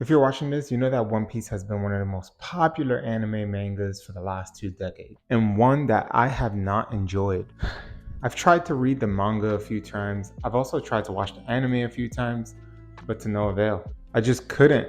If you're watching this, you know that One Piece has been one of the most popular anime mangas for the last 2 decades, and one that I have not enjoyed. I've tried to read the manga a few times. I've also tried to watch the anime a few times, but to no avail. I just couldn't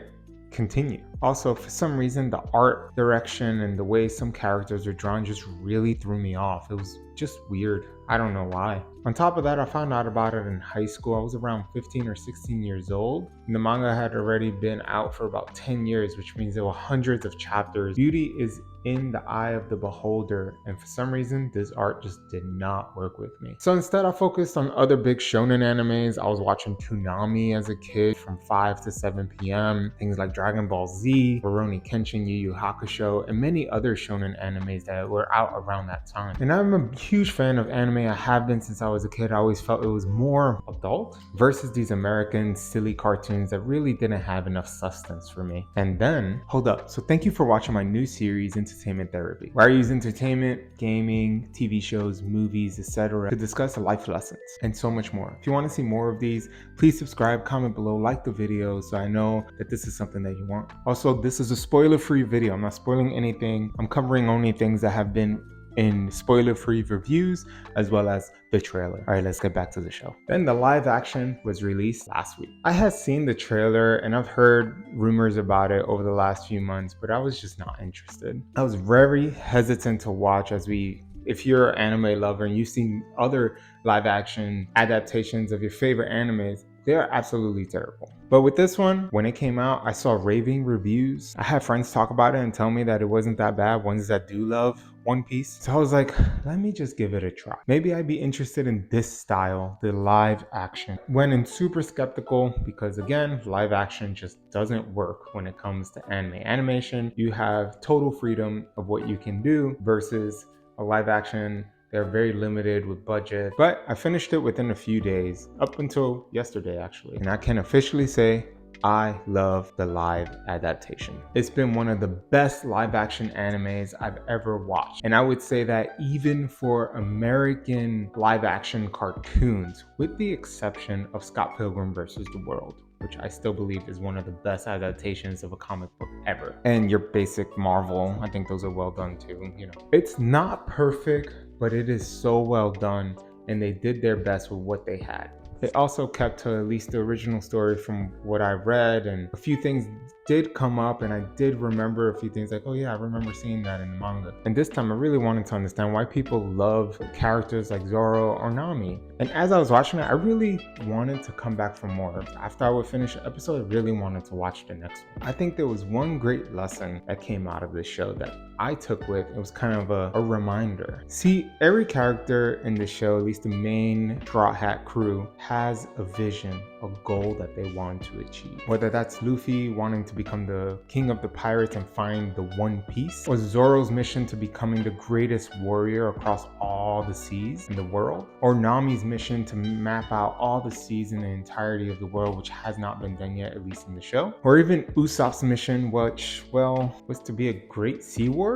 continue. Also, for some reason, the art direction and the way some characters are drawn just really threw me off. It was just weird. I don't know why. On top of that, I found out about it in high school. I was around 15 or 16 years old. And the manga had already been out for about 10 years, which means there were hundreds of chapters. Beauty is in the eye of the beholder, and for some reason this art just did not work with me. So instead I focused on other big shonen animes. I was watching Toonami as a kid from 5 to 7 p.m. Things like Dragon Ball Z, Rurouni Kenshin, Yu Yu Hakusho, and many other shonen animes that were out around that time. And I'm a huge fan of anime. I have been since I was a kid. I always felt it was more adult versus these American silly cartoons that really didn't have enough substance for me. And then, hold up. So thank you for watching my new series, Entertainment Therapy, where I use entertainment, gaming, TV shows, movies, etc. to discuss life lessons and so much more. If you want to see more of these, please subscribe, comment below, like the video so I know that this is something that you want. Also, this is a spoiler-free video. I'm not spoiling anything. I'm covering only things that have been in spoiler-free reviews as well as the trailer. All right, let's get back to the show. Then the live action was released last week. I had seen the trailer and I've heard rumors about it over the last few months, but I was just not interested. I was very hesitant to watch if you're an anime lover and you've seen other live action adaptations of your favorite animes, they are absolutely terrible. But with this one, when it came out, I saw raving reviews. I had friends talk about it and tell me that it wasn't that bad, ones that do love One Piece. So I was like, let me just give it a try. Maybe I'd be interested in this style, the live action. Went in super skeptical because again, live action just doesn't work when it comes to anime. Animation, you have total freedom of what you can do versus a live action. They're very limited with budget, but I finished it within a few days, up until yesterday actually. And I can officially say I love the live adaptation. It's been one of the best live action animes I've ever watched. And I would say that even for American live action cartoons, with the exception of Scott Pilgrim vs. the World, which I still believe is one of the best adaptations of a comic book ever. And your basic Marvel, I think those are well done too, It's not perfect, but it is so well done and they did their best with what they had. They also kept to at least the original story from what I read, and a few things did come up and I did remember a few things like, oh yeah, I remember seeing that in the manga. And this time I really wanted to understand why people love characters like Zoro or Nami. And as I was watching it, I really wanted to come back for more. After I would finish the episode, I really wanted to watch the next one. I think there was one great lesson that came out of this show that I took with. It was kind of a reminder. See, every character in the show, at least the main Straw Hat crew, has a vision, a goal that they want to achieve. Whether that's Luffy wanting to become the king of the pirates and find the One Piece, or Zoro's mission to becoming the greatest warrior across all the seas in the world, or Nami's mission to map out all the seas in the entirety of the world, which has not been done yet, at least in the show, or even Usopp's mission, which, well, was to be a great sea warrior.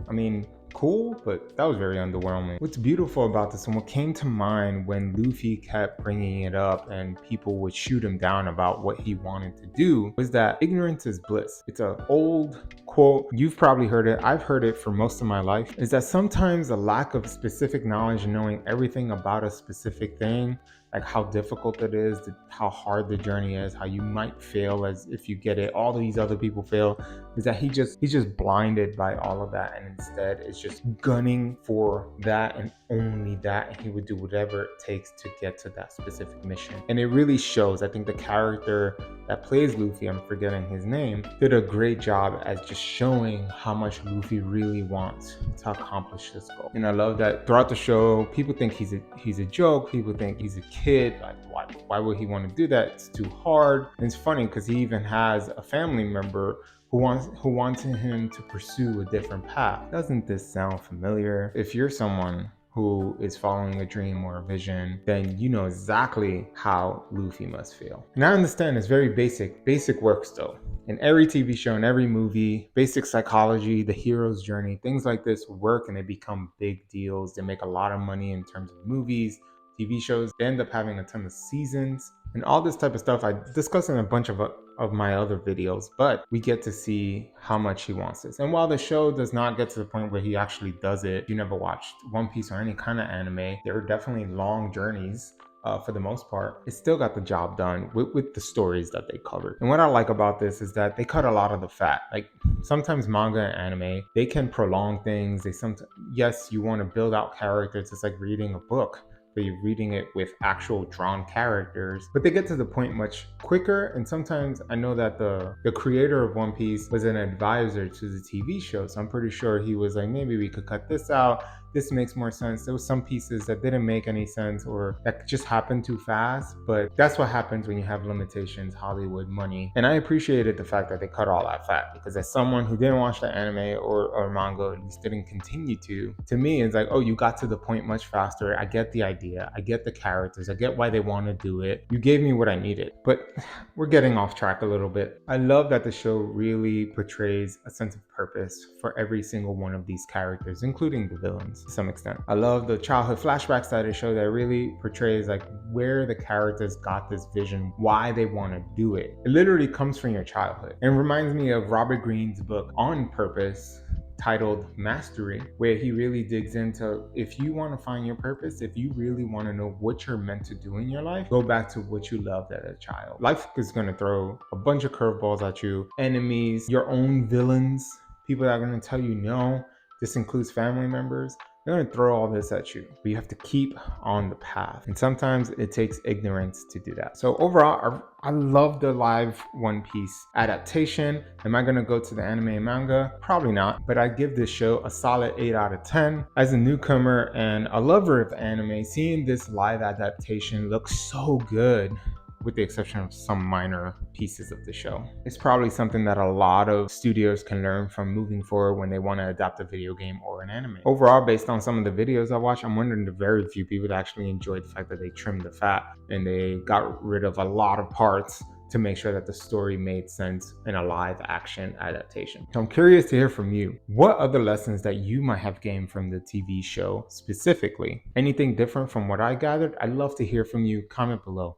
I mean, cool, but that was very underwhelming. What's beautiful about this and what came to mind when Luffy kept bringing it up and people would shoot him down about what he wanted to do was that ignorance is bliss. It's an old quote. You've probably heard it. I've heard it for most of my life. Is that sometimes a lack of specific knowledge and knowing everything about a specific thing, like how difficult it is, how hard the journey is, how you might fail as if you get it, all these other people fail, is that he's just blinded by all of that and instead is just gunning for that and only that, and he would do whatever it takes to get to that specific mission. And it really shows. I think the character that plays Luffy, I'm forgetting his name, did a great job at just showing how much Luffy really wants to accomplish this goal. And I love that throughout the show, people think he's a joke, people think he's a kid, like why would he want to do that? It's too hard. And it's funny because he even has a family member who wanted him to pursue a different path. Doesn't this sound familiar? If you're someone who is following a dream or a vision, then you know exactly how Luffy must feel. And I understand it's very basic work still. In every TV show, in every movie, basic psychology, the hero's journey, things like this work and they become big deals. They make a lot of money in terms of movies, TV shows. They end up having a ton of seasons and all this type of stuff I discussed in a bunch of of my other videos, but we get to see how much he wants this. And while the show does not get to the point where he actually does it, if you never watched One Piece or any kind of anime, there are definitely long journeys. For the most part, it still got the job done with the stories that they covered. And what I like about this is that they cut a lot of the fat. Like sometimes manga and anime, they can prolong things. They sometimes, yes, you want to build out characters. It's like reading a book, but you're reading it with actual drawn characters, but they get to the point much quicker. And sometimes I know that the creator of One Piece was an advisor to the TV show, so I'm pretty sure he was like, maybe we could cut this out, this makes more sense. There was some pieces that didn't make any sense or that just happened too fast, but that's what happens when you have limitations, Hollywood money. And I appreciated the fact that they cut all that fat, because as someone who didn't watch the anime or manga, at least didn't continue to me, it's like, oh, you got to the point much faster. I get the idea, I get the characters, I get why they want to do it. You gave me what I needed. But we're getting off track a little bit. I love that the show really portrays a sense of purpose for every single one of these characters, including the villains to some extent. I love the childhood flashbacks that it shows that really portrays like where the characters got this vision, why they want to do it. It literally comes from your childhood and reminds me of Robert Greene's book On Purpose, titled Mastery, where he really digs into, if you want to find your purpose, if you really want to know what you're meant to do in your life, go back to what you loved as a child. Life is going to throw a bunch of curveballs at you, enemies, your own villains, people that are going to tell you no. This includes family members. They're going to throw all this at you, but you have to keep on the path. And sometimes it takes ignorance to do that. So overall, I love the live One Piece adaptation. Am I going to go to the anime and manga? Probably not, but I give this show a solid 8 out of 10. As a newcomer and a lover of anime, seeing this live adaptation looks so good, with the exception of some minor pieces of the show. It's probably something that a lot of studios can learn from moving forward when they want to adapt a video game or an anime. Overall, based on some of the videos I watched, I'm wondering the very few people that actually enjoyed the fact that they trimmed the fat and they got rid of a lot of parts to make sure that the story made sense in a live action adaptation. So I'm curious to hear from you. What other lessons that you might have gained from the TV show specifically? Anything different from what I gathered? I'd love to hear from you. Comment below.